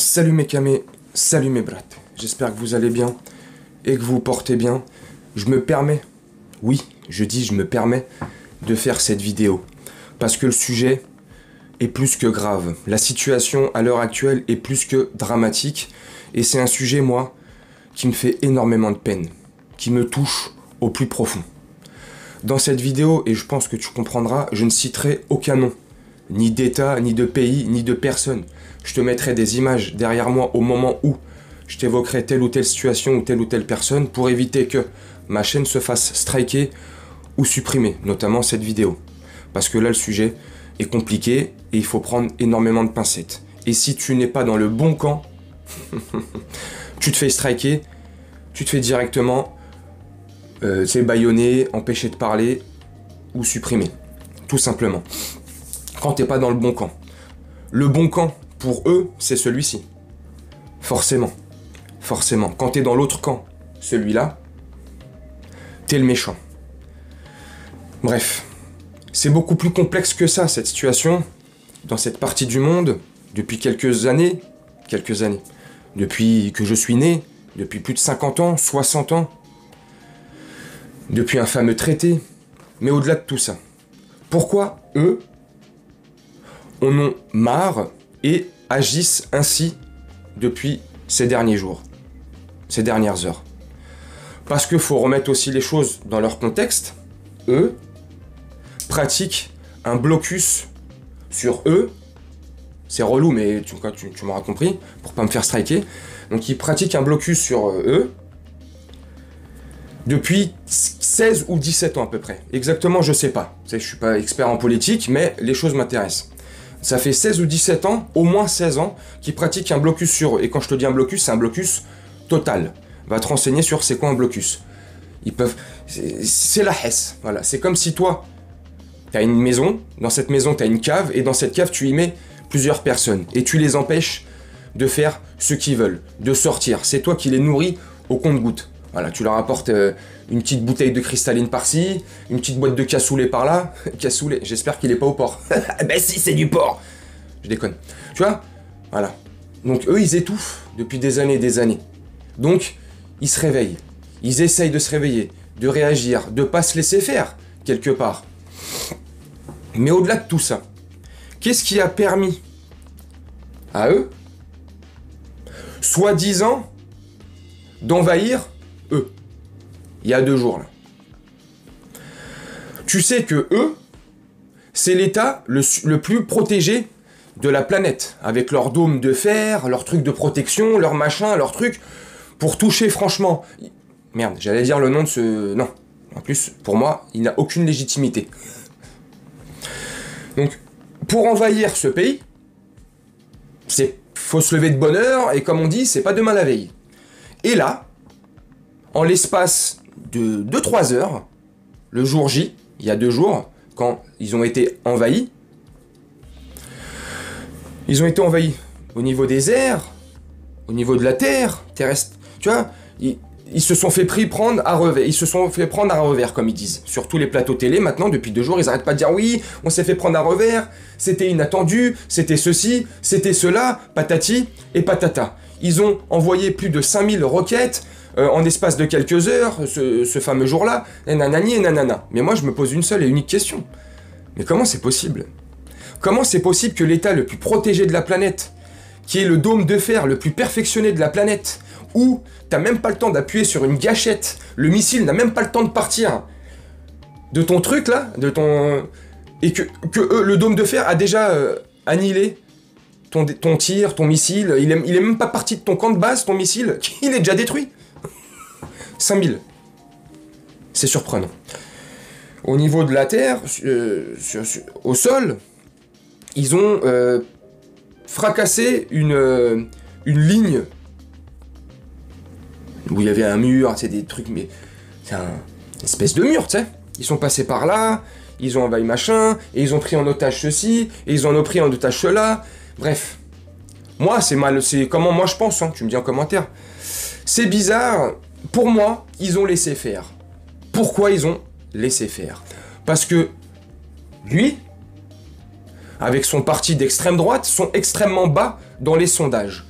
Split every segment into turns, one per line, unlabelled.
Salut mes camés, salut mes brats. J'espère que vous allez bien et que vous vous portez bien. Je me permets, oui, je dis je me permets de faire cette vidéo. Parce que le sujet est plus que grave. La situation à l'heure actuelle est plus que dramatique. Et c'est un sujet, moi, qui me fait énormément de peine. Qui me touche au plus profond. Dans cette vidéo, et je pense que tu comprendras, je ne citerai aucun nom. Ni d'État, ni de pays, ni de personne. Je te mettrai des images derrière moi au moment où je t'évoquerai telle ou telle situation ou telle personne pour éviter que ma chaîne se fasse striker ou supprimer, notamment cette vidéo. Parce que là, le sujet est compliqué et il faut prendre énormément de pincettes. Et si tu n'es pas dans le bon camp, tu te fais striker, tu te fais directement bâillonner, empêcher de parler ou supprimer. Tout simplement. Quand t'es pas dans le bon camp. Le bon camp, pour eux, c'est celui-ci. Forcément. Forcément. Quand t'es dans l'autre camp, celui-là, t'es le méchant. Bref. C'est beaucoup plus complexe que ça, cette situation, dans cette partie du monde, depuis quelques années, depuis que je suis né, depuis plus de 50 ans, 60 ans, depuis un fameux traité, mais au-delà de tout ça. Pourquoi eux en ont marre et agissent ainsi depuis ces derniers jours, ces dernières heures? Parce qu'il faut remettre aussi les choses dans leur contexte. Eux pratiquent un blocus sur eux. C'est relou, mais tu m'auras compris, pour pas me faire striker. Donc ils pratiquent un blocus sur eux depuis 16 ou 17 ans à peu près. Exactement, je sais pas. Je suis pas expert en politique, mais les choses m'intéressent. Ça fait 16 ou 17 ans, au moins 16 ans, qu'ils pratiquent un blocus sur eux. Et quand je te dis un blocus, c'est un blocus total. Va te renseigner sur c'est quoi un blocus. Ils peuvent... C'est la hesse. Voilà. C'est comme si toi, tu as une maison, dans cette maison, tu as une cave, et dans cette cave, tu y mets plusieurs personnes. Et tu les empêches de faire ce qu'ils veulent, de sortir. C'est toi qui les nourris au compte-gouttes. Voilà, tu leur apportes une petite bouteille de cristalline par-ci, une petite boîte de cassoulet par-là. Cassoulet, j'espère qu'il est pas au porc. Ben si, c'est du porc. Je déconne. Tu vois? Voilà. Donc eux, ils étouffent depuis des années et des années. Donc, ils se réveillent. Ils essayent de se réveiller, de réagir, de pas se laisser faire, quelque part. Mais au-delà de tout ça, qu'est-ce qui a permis à eux, soi-disant, d'envahir eux, il y a 2 jours là. Tu sais que eux, c'est l'état le plus protégé de la planète, avec leur dôme de fer, leur truc de protection, leur machin, leur truc, pour toucher franchement... Merde, j'allais dire le nom de ce... Non, en plus, pour moi, il n'a aucune légitimité. Donc, pour envahir ce pays, faut se lever de bonne heure, et comme on dit, c'est pas demain la veille. Et là, en l'espace de 2-3 heures, le jour J, il y a 2 jours, quand ils ont été envahis au niveau des airs, au niveau de la terre terrestre, tu vois, ils se sont fait prendre à revers, comme ils disent. Sur tous les plateaux télé, maintenant, depuis 2 jours, ils arrêtent pas de dire oui, on s'est fait prendre à revers, c'était inattendu, c'était ceci, c'était cela, patati et patata. Ils ont envoyé plus de 5000 roquettes en espace de quelques heures, ce fameux jour-là, et nanani et nanana. Mais moi, je me pose une seule et unique question. Mais comment c'est possible? Comment c'est possible que l'état le plus protégé de la planète, qui est le dôme de fer le plus perfectionné de la planète, où t'as même pas le temps d'appuyer sur une gâchette, le missile n'a même pas le temps de partir de ton truc là, et que le dôme de fer a déjà annihilé ton tir, ton missile, il est même pas parti de ton camp de base, ton missile, il est déjà détruit. 5000. C'est surprenant. Au niveau de la Terre, au sol, ils ont fracassé une ligne où il y avait un mur, c'est des trucs, mais c'est une espèce de mur, tu sais. Ils sont passés par là, ils ont envahi machin, et ils ont pris en otage ceci, et ils en ont pris en otage cela. Bref. Moi, c'est comment moi je pense, hein, tu me dis en commentaire. C'est bizarre. Pour moi, ils ont laissé faire. Pourquoi ils ont laissé faire? Parce que lui, avec son parti d'extrême droite, sont extrêmement bas dans les sondages.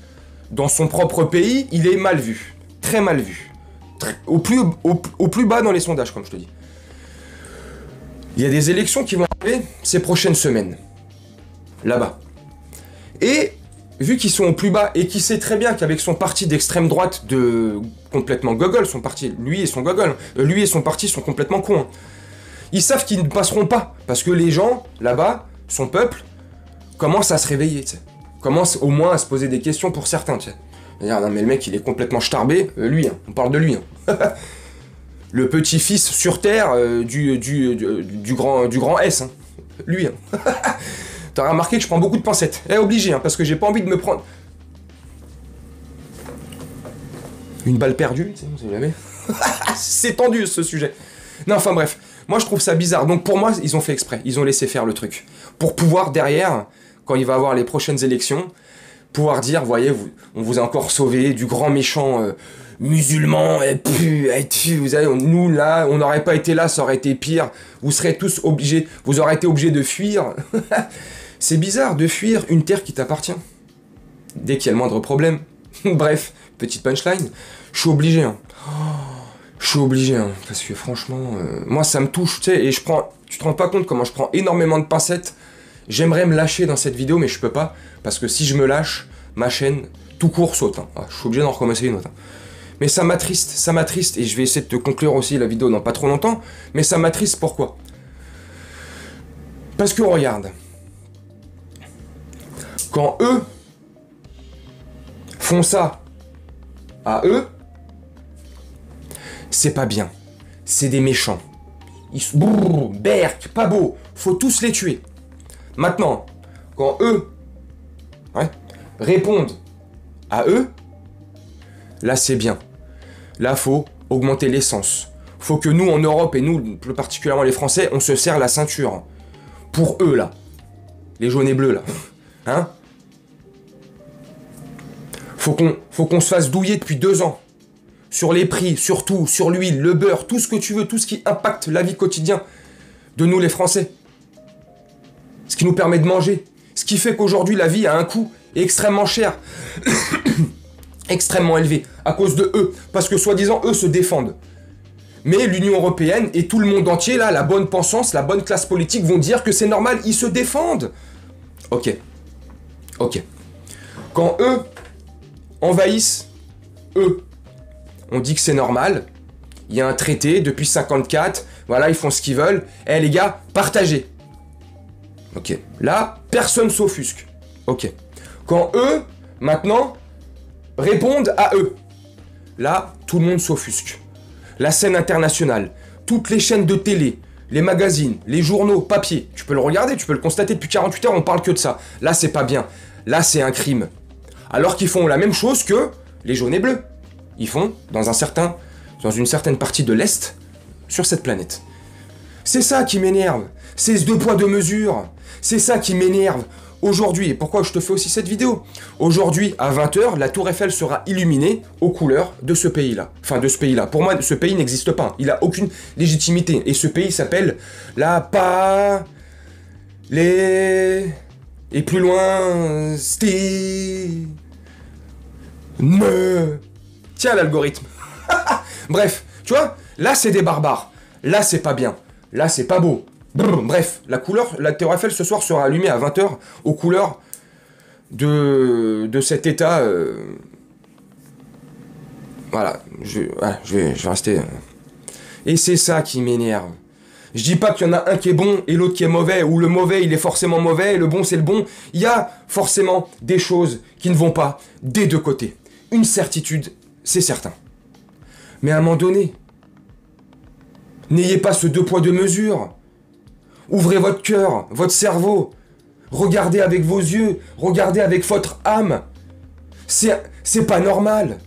dans son propre pays, il est mal vu. Très mal vu. Au plus bas dans les sondages, comme je te dis. Il y a des élections qui vont arriver ces prochaines semaines. Là-bas. Et vu qu'ils sont au plus bas et qu'il sait très bien qu'avec son parti d'extrême droite complètement gogol, son parti, lui et son parti sont complètement cons. Hein. Ils savent qu'ils ne passeront pas parce que les gens là-bas, son peuple, commencent à se réveiller, tu sais. Commencent au moins à se poser des questions pour certains, tu sais. Dire, non mais le mec il est complètement starbé, lui, hein, on parle de lui. Hein. Le petit-fils sur terre du grand S, hein. Lui. Hein. T'as remarqué que je prends beaucoup de pincettes. Obligé, hein, parce que j'ai pas envie de me prendre... Une balle perdue, tu sais, vous savez. C'est tendu, ce sujet. Non, enfin bref. Moi, je trouve ça bizarre. Donc pour moi, ils ont fait exprès. Ils ont laissé faire le truc. Pour pouvoir, derrière, quand il va y avoir les prochaines élections, pouvoir dire, voyez, on vous a encore sauvé du grand méchant musulman. Et puis, vous savez, nous, là, on n'aurait pas été là, ça aurait été pire. Vous serez tous obligés, vous aurez été obligés de fuir. C'est bizarre de fuir une terre qui t'appartient. Dès qu'il y a le moindre problème. Bref, petite punchline. Je suis obligé, hein. Je suis obligé, hein, parce que franchement, moi ça me touche, tu sais, et tu te rends pas compte comment je prends énormément de pincettes. J'aimerais me lâcher dans cette vidéo, mais je peux pas, parce que si je me lâche, ma chaîne, tout court, saute. Hein. Je suis obligé d'en recommencer une autre. Hein. Mais ça m'attriste, et je vais essayer de te conclure aussi la vidéo dans pas trop longtemps, mais ça m'attriste, pourquoi? Parce que regarde, quand eux font ça à eux, c'est pas bien. C'est des méchants. Berk, pas beau. Faut tous les tuer. Maintenant, quand eux répondent à eux, là c'est bien. Là faut augmenter l'essence. Faut que nous en Europe, et nous plus particulièrement les Français, on se serre la ceinture. Pour eux là. Les jaunes et bleus là. Hein? Faut qu'on se fasse douiller depuis 2 ans. Sur les prix, sur tout, sur l'huile, le beurre, tout ce que tu veux, tout ce qui impacte la vie quotidienne de nous les Français. Ce qui nous permet de manger. Ce qui fait qu'aujourd'hui la vie a un coût extrêmement cher. Extrêmement élevé. À cause de eux. Parce que soi-disant eux se défendent. Mais l'Union Européenne et tout le monde entier, là, la bonne pensance, la bonne classe politique vont dire que c'est normal, ils se défendent. Ok. Ok. Quand eux envahissent, eux, on dit que c'est normal, il y a un traité depuis 54, voilà, ils font ce qu'ils veulent. Eh les gars, partagez. Ok. Là, personne s'offusque. Ok. Quand eux, maintenant, répondent à eux, là, tout le monde s'offusque. La scène internationale, toutes les chaînes de télé, les magazines, les journaux, papier, tu peux le regarder, tu peux le constater depuis 48 heures, on parle que de ça. Là, c'est pas bien. Là, c'est un crime. Alors qu'ils font la même chose que les jaunes et bleus. Ils font dans une certaine partie de l'Est sur cette planète. C'est ça qui m'énerve. C'est ce 2 poids 2 mesures. C'est ça qui m'énerve. Aujourd'hui, et pourquoi je te fais aussi cette vidéo? Aujourd'hui, à 20h, la Tour Eiffel sera illuminée aux couleurs de ce pays-là. Enfin, de ce pays-là. Pour moi, ce pays n'existe pas. Il n'a aucune légitimité. Et ce pays s'appelle la Et plus loin... Tiens l'algorithme. Bref, tu vois, là c'est des barbares. Là c'est pas bien. Là c'est pas beau. Bref, la Tour Eiffel ce soir sera allumée à 20h aux couleurs de cet état. Voilà, je vais rester. Et c'est ça qui m'énerve. Je dis pas qu'il y en a un qui est bon et l'autre qui est mauvais, ou le mauvais il est forcément mauvais et le bon c'est le bon. Il y a forcément des choses qui ne vont pas des deux côtés. Une certitude, c'est certain. Mais à un moment donné, n'ayez pas ce 2 poids 2 mesures. Ouvrez votre cœur, votre cerveau. Regardez avec vos yeux, regardez avec votre âme. C'est pas normal.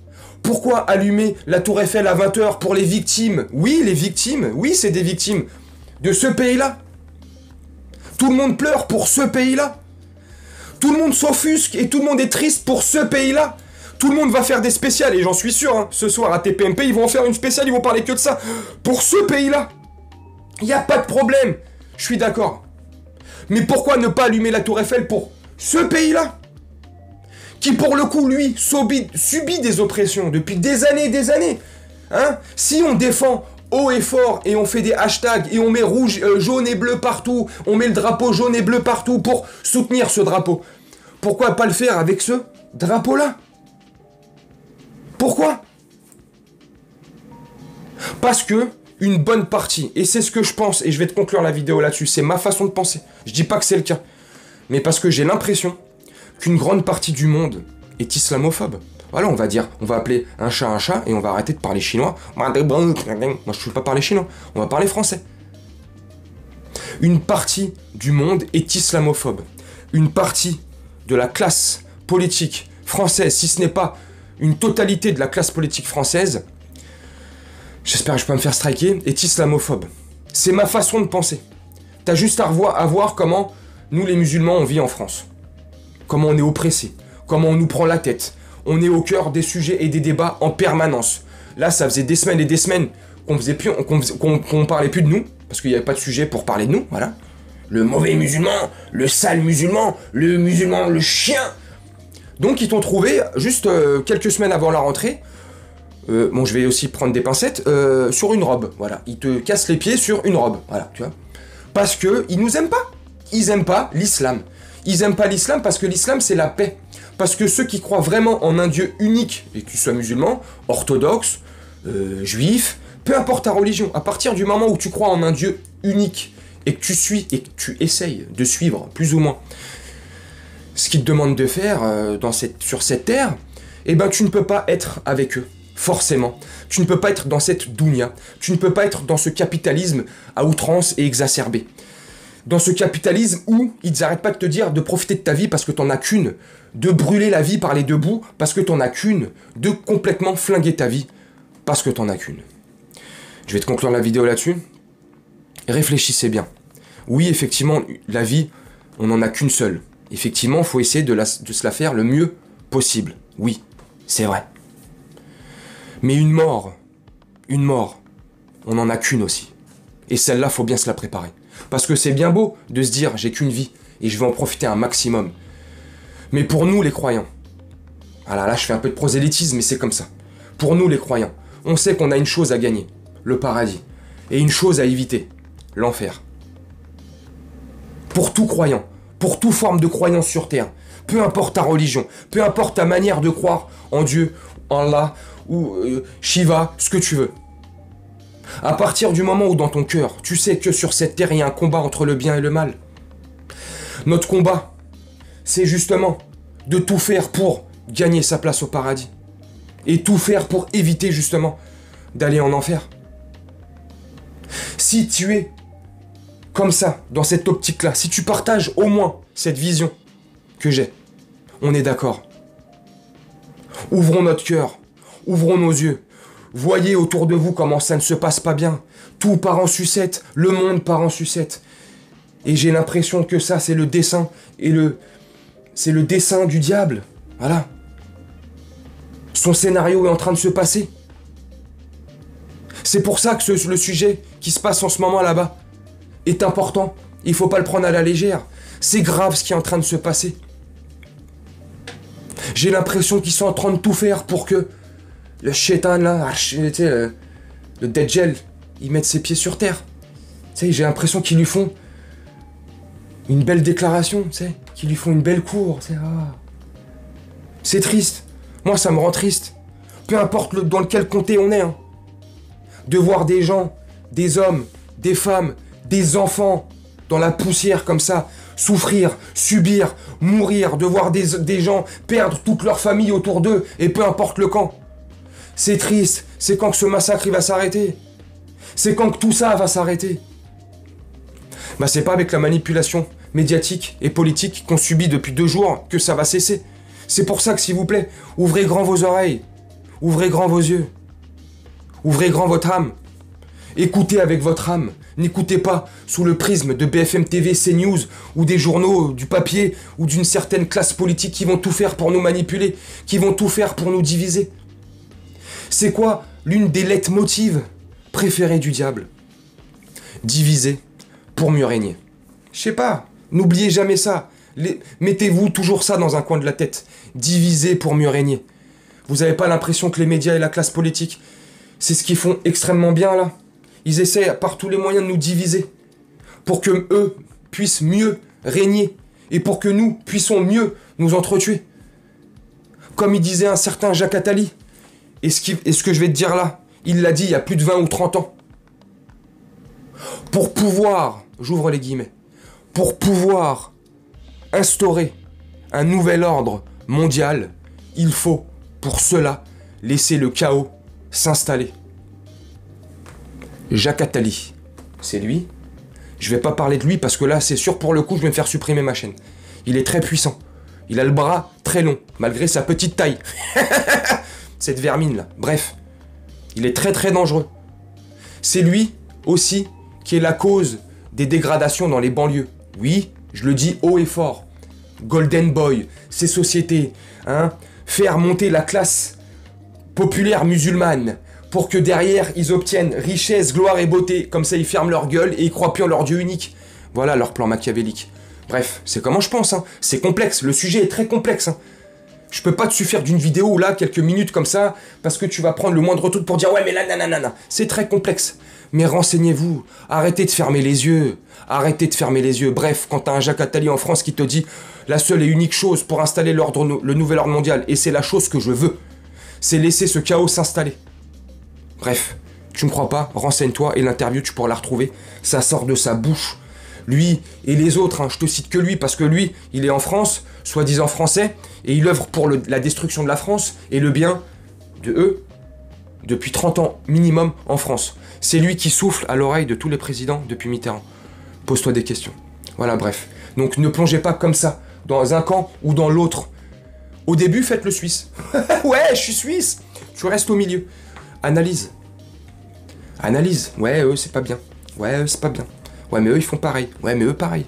Pourquoi allumer la Tour Eiffel à 20h pour les victimes? Oui, les victimes, oui, c'est des victimes de ce pays-là. Tout le monde pleure pour ce pays-là. Tout le monde s'offusque et tout le monde est triste pour ce pays-là. Tout le monde va faire des spéciales, et j'en suis sûr, hein, ce soir à TPMP, ils vont faire une spéciale, ils vont parler que de ça. Pour ce pays-là. Il n'y a pas de problème. Je suis d'accord. Mais pourquoi ne pas allumer la Tour Eiffel pour ce pays-là? qui pour le coup, lui, subit des oppressions depuis des années et des années. Hein? Si on défend haut et fort et on fait des hashtags et on met rouge, jaune et bleu partout, on met le drapeau jaune et bleu partout pour soutenir ce drapeau, pourquoi pas le faire avec ce drapeau-là? Pourquoi? Parce que une bonne partie, et c'est ce que je pense, et je vais te conclure la vidéo là-dessus, c'est ma façon de penser, je dis pas que c'est le cas, mais parce que j'ai l'impression qu'une grande partie du monde est islamophobe. Voilà, on va appeler un chat et on va arrêter de parler chinois. Moi, je ne veux pas parler chinois, on va parler français. Une partie du monde est islamophobe. Une partie de la classe politique française, si ce n'est pas une totalité de la classe politique française, j'espère que je peux me faire striker, est islamophobe. C'est ma façon de penser. T'as juste à voir comment nous les musulmans on vit en France. Comment on est oppressés, comment on nous prend la tête. On est au cœur des sujets et des débats en permanence. Là, ça faisait des semaines et des semaines qu'on parlait plus de nous, parce qu'il n'y avait pas de sujet pour parler de nous, voilà. Le mauvais musulman, le sale musulman, le chien. Donc ils t'ont trouvé, juste quelques semaines avant la rentrée, bon je vais aussi prendre des pincettes, sur une robe, voilà. Ils te cassent les pieds sur une robe, voilà, tu vois. Parce que ils nous aiment pas. Ils aiment pas l'islam. Ils aiment pas l'islam parce que l'islam c'est la paix. Parce que ceux qui croient vraiment en un Dieu unique, et que tu sois musulman, orthodoxe, juif, peu importe ta religion, à partir du moment où tu crois en un Dieu unique, et que tu suis, et que tu essayes de suivre, plus ou moins, ce qu'ils te demandent de faire sur cette terre, eh ben tu ne peux pas être avec eux, forcément. Tu ne peux pas être dans cette dounia, tu ne peux pas être dans ce capitalisme à outrance et exacerbé. Dans ce capitalisme où ils n'arrêtent pas de te dire de profiter de ta vie parce que t'en as qu'une, de brûler la vie par les deux bouts parce que t'en as qu'une, de complètement flinguer ta vie parce que t'en as qu'une. Je vais te conclure la vidéo là-dessus. Réfléchissez bien. Oui, effectivement, la vie, on n'en a qu'une seule. Effectivement, il faut essayer de se la faire le mieux possible. Oui, c'est vrai. Mais une mort, on n'en a qu'une aussi. Et celle-là, faut bien se la préparer. Parce que c'est bien beau de se dire j'ai qu'une vie et je vais en profiter un maximum. Mais pour nous les croyants, voilà, là je fais un peu de prosélytisme mais c'est comme ça. Pour nous les croyants, on sait qu'on a une chose à gagner, le paradis, et une chose à éviter, l'enfer. Pour tout croyant, pour toute forme de croyance sur terre, peu importe ta religion, peu importe ta manière de croire en Dieu, en Allah ou Shiva, ce que tu veux. À partir du moment où dans ton cœur, tu sais que sur cette terre, il y a un combat entre le bien et le mal. Notre combat, c'est justement de tout faire pour gagner sa place au paradis. Et tout faire pour éviter justement d'aller en enfer. Si tu es comme ça, dans cette optique-là, si tu partages au moins cette vision que j'ai, on est d'accord. Ouvrons notre cœur, ouvrons nos yeux. Voyez autour de vous comment ça ne se passe pas bien. Tout part en sucette, le monde part en sucette. Et j'ai l'impression que ça, c'est le dessein, c'est le dessein du diable. Voilà. Son scénario est en train de se passer. C'est pour ça que le sujet qui se passe en ce moment là-bas est important. Il faut pas le prendre à la légère. C'est grave ce qui est en train de se passer. J'ai l'impression qu'ils sont en train de tout faire pour que le shaitan là, le Dajjal, il mette ses pieds sur terre. Tu sais, j'ai l'impression qu'ils lui font une belle déclaration, tu sais, qu'ils lui font une belle cour. C'est triste. Moi, ça me rend triste. Peu importe dans lequel comté on est. Hein. De voir des gens, des hommes, des femmes, des enfants dans la poussière comme ça, souffrir, subir, mourir, de voir des gens perdre toute leur famille autour d'eux, et peu importe le camp. C'est triste, c'est quand que ce massacre il va s'arrêter. C'est quand que tout ça va s'arrêter. Bah c'est pas avec la manipulation médiatique et politique qu'on subit depuis 2 jours que ça va cesser. C'est pour ça que s'il vous plaît, ouvrez grand vos oreilles, ouvrez grand vos yeux, ouvrez grand votre âme. Écoutez avec votre âme, n'écoutez pas sous le prisme de BFM TV, CNews ou des journaux, du papier ou d'une certaine classe politique qui vont tout faire pour nous manipuler, qui vont tout faire pour nous diviser. C'est quoi l'une des leitmotivs préférées du diable? Diviser pour mieux régner. Je sais pas, n'oubliez jamais ça. Mettez-vous toujours ça dans un coin de la tête. Diviser pour mieux régner. Vous avez pas l'impression que les médias et la classe politique, c'est ce qu'ils font extrêmement bien là? Ils essaient par tous les moyens de nous diviser. Pour que eux puissent mieux régner. Et pour que nous puissions mieux nous entretuer. Comme il disait un certain Jacques Attali. Et ce que je vais te dire là, il l'a dit il y a plus de 20 ou 30 ans. Pour pouvoir, j'ouvre les guillemets, pour pouvoir instaurer un nouvel ordre mondial, il faut, pour cela, laisser le chaos s'installer. Jacques Attali, c'est lui. Je vais pas parler de lui parce que là, c'est sûr pour le coup, je vais me faire supprimer ma chaîne. Il est très puissant. Il a le bras très long, malgré sa petite taille. Cette vermine là. Bref, il est très très dangereux. C'est lui aussi qui est la cause des dégradations dans les banlieues. Oui, je le dis haut et fort. Golden Boy, ces sociétés, hein, faire monter la classe populaire musulmane pour que derrière ils obtiennent richesse, gloire et beauté. Comme ça ils ferment leur gueule et ils croient plus en leur Dieu unique. Voilà leur plan machiavélique. Bref, c'est comment je pense, hein. C'est complexe, le sujet est très complexe, hein. Je peux pas te suffire d'une vidéo là, quelques minutes comme ça, parce que tu vas prendre le moindre truc pour dire ouais mais là nanana. C'est très complexe. Mais renseignez-vous, arrêtez de fermer les yeux, arrêtez de fermer les yeux. Bref, quand t'as un Jacques Attali en France qui te dit la seule et unique chose pour installer le nouvel ordre mondial, et c'est la chose que je veux, c'est laisser ce chaos s'installer. Bref, tu me crois pas, renseigne-toi et l'interview tu pourras la retrouver, ça sort de sa bouche. Lui et les autres, hein, je te cite que lui parce que lui, il est en France, soi-disant français, et il œuvre pour la destruction de la France et le bien de eux depuis 30 ans minimum en France. C'est lui qui souffle à l'oreille de tous les présidents depuis Mitterrand. Pose-toi des questions. Voilà, bref. Donc ne plongez pas comme ça, dans un camp ou dans l'autre. Au début, faites le Suisse. Ouais, je suis Suisse. Tu restes au milieu. Analyse. Analyse. Ouais, eux, c'est pas bien. Ouais, eux, c'est pas bien. Ouais, mais eux, ils font pareil. Ouais, mais eux, pareil.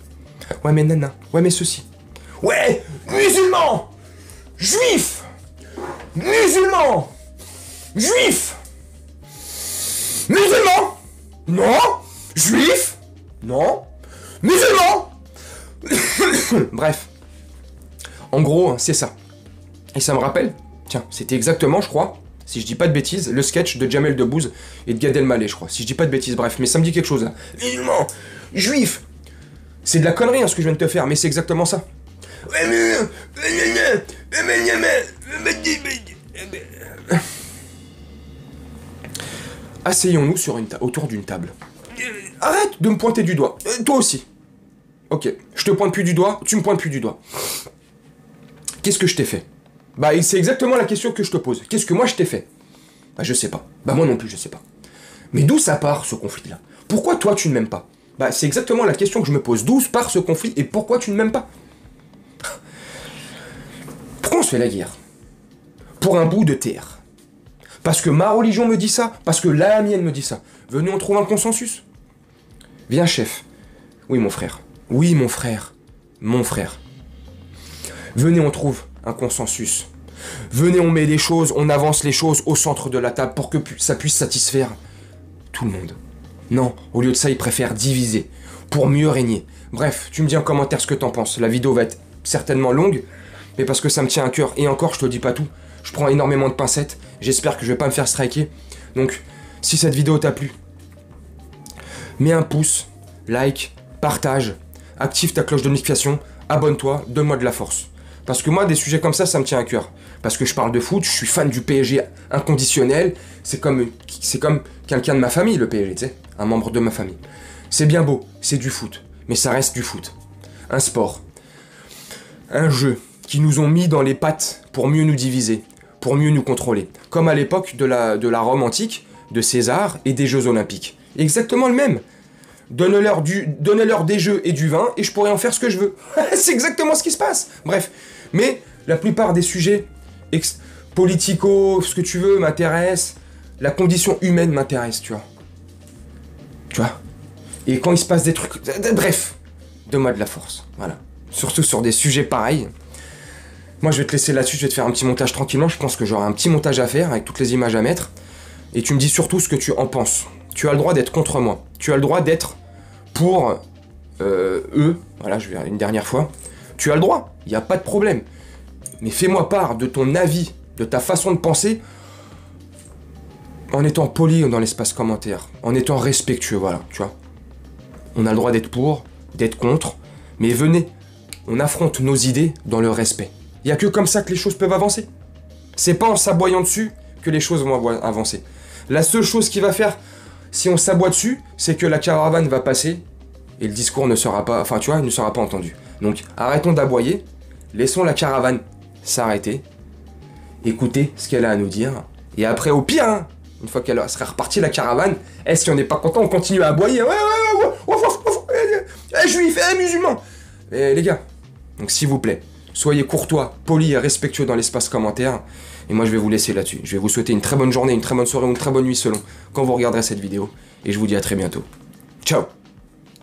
Ouais, mais nana. Ouais, mais ceci. Ouais, musulmans, juifs, musulmans, juifs, musulmans, non, juifs, non, musulmans. Bref. En gros, c'est ça. Et ça me rappelle, tiens, c'était exactement, je crois, si je dis pas de bêtises, le sketch de Jamel Debbouze et de Gad Elmaleh, je crois. Si je dis pas de bêtises, bref, mais ça me dit quelque chose là. Musulmans, juifs. C'est de la connerie hein, ce que je viens de te faire, mais c'est exactement ça. Asseyons-nous autour d'une table. Arrête de me pointer du doigt. Toi aussi. Ok, je te pointe plus du doigt, tu me pointes plus du doigt. Qu'est-ce que je t'ai fait? Bah, c'est exactement la question que je te pose. Qu'est-ce que moi je t'ai fait? Bah, je sais pas. Bah, moi non plus, je sais pas. Mais d'où ça part, ce conflit-là? Pourquoi toi, tu ne m'aimes pas? Bah, c'est exactement la question que je me pose. D'où part ce conflit et pourquoi tu ne m'aimes pas? Pourquoi on se fait la guerre? Pour un bout de terre. Parce que ma religion me dit ça, parce que la mienne me dit ça. Venez, on trouve un consensus. Viens, chef. Oui, mon frère. Oui, mon frère. Mon frère. Venez, on trouve un consensus. Venez, on met les choses, on avance les choses au centre de la table pour que ça puisse satisfaire tout le monde. Non, au lieu de ça, ils préfèrent diviser pour mieux régner. Bref, tu me dis en commentaire ce que t'en penses. La vidéo va être certainement longue, mais parce que ça me tient à cœur. Et encore, je te dis pas tout. Je prends énormément de pincettes. J'espère que je vais pas me faire striker. Donc, si cette vidéo t'a plu, mets un pouce, like, partage, active ta cloche de notification, abonne-toi, donne-moi de la force. Parce que moi, des sujets comme ça me tient à cœur. Parce que je parle de foot, je suis fan du PSG inconditionnel. C'est comme quelqu'un de ma famille, le PSG, tu sais, un membre de ma famille. C'est bien beau, c'est du foot, mais ça reste du foot. Un sport, un jeu qui nous ont mis dans les pattes pour mieux nous diviser, pour mieux nous contrôler. Comme à l'époque de la Rome antique, de César et des Jeux Olympiques. Exactement le même. Donnez-leur des jeux et du vin et je pourrais en faire ce que je veux. C'est exactement ce qui se passe. Bref, mais la plupart des sujets politico, ce que tu veux, m'intéressent. La condition humaine m'intéresse, tu vois. Tu vois. Et quand il se passe des trucs... Bref, donne-moi de la force. Voilà. Surtout sur des sujets pareils. Moi, je vais te laisser là-dessus, je vais te faire un petit montage tranquillement. Je pense que j'aurai un petit montage à faire avec toutes les images à mettre. Et tu me dis surtout ce que tu en penses. Tu as le droit d'être contre moi. Tu as le droit d'être pour eux. Voilà, je vais une dernière fois. Tu as le droit, il n'y a pas de problème. Mais fais-moi part de ton avis, de ta façon de penser, en étant poli dans l'espace commentaire, en étant respectueux, voilà, tu vois. On a le droit d'être pour, d'être contre, mais venez, on affronte nos idées dans le respect. Il n'y a que comme ça que les choses peuvent avancer. C'est pas en s'aboyant dessus que les choses vont avancer. La seule chose qui va faire, si on s'aboie dessus, c'est que la caravane va passer et le discours ne sera pas, enfin tu vois, ne sera pas entendu. Donc arrêtons d'aboyer, laissons la caravane s'arrêter, écoutez ce qu'elle a à nous dire, et après au pire, hein, une fois qu'elle sera repartie la caravane, est-ce qu'on n'est pas content, on continue à aboyer, juifs, musulmans. Et les gars, donc s'il vous plaît, soyez courtois, polis et respectueux dans l'espace commentaire. Et moi je vais vous laisser là-dessus. Je vais vous souhaiter une très bonne journée, une très bonne soirée ou une très bonne nuit selon quand vous regarderez cette vidéo. Et je vous dis à très bientôt. Ciao.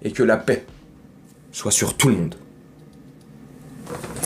Et que la paix soit sur tout le monde.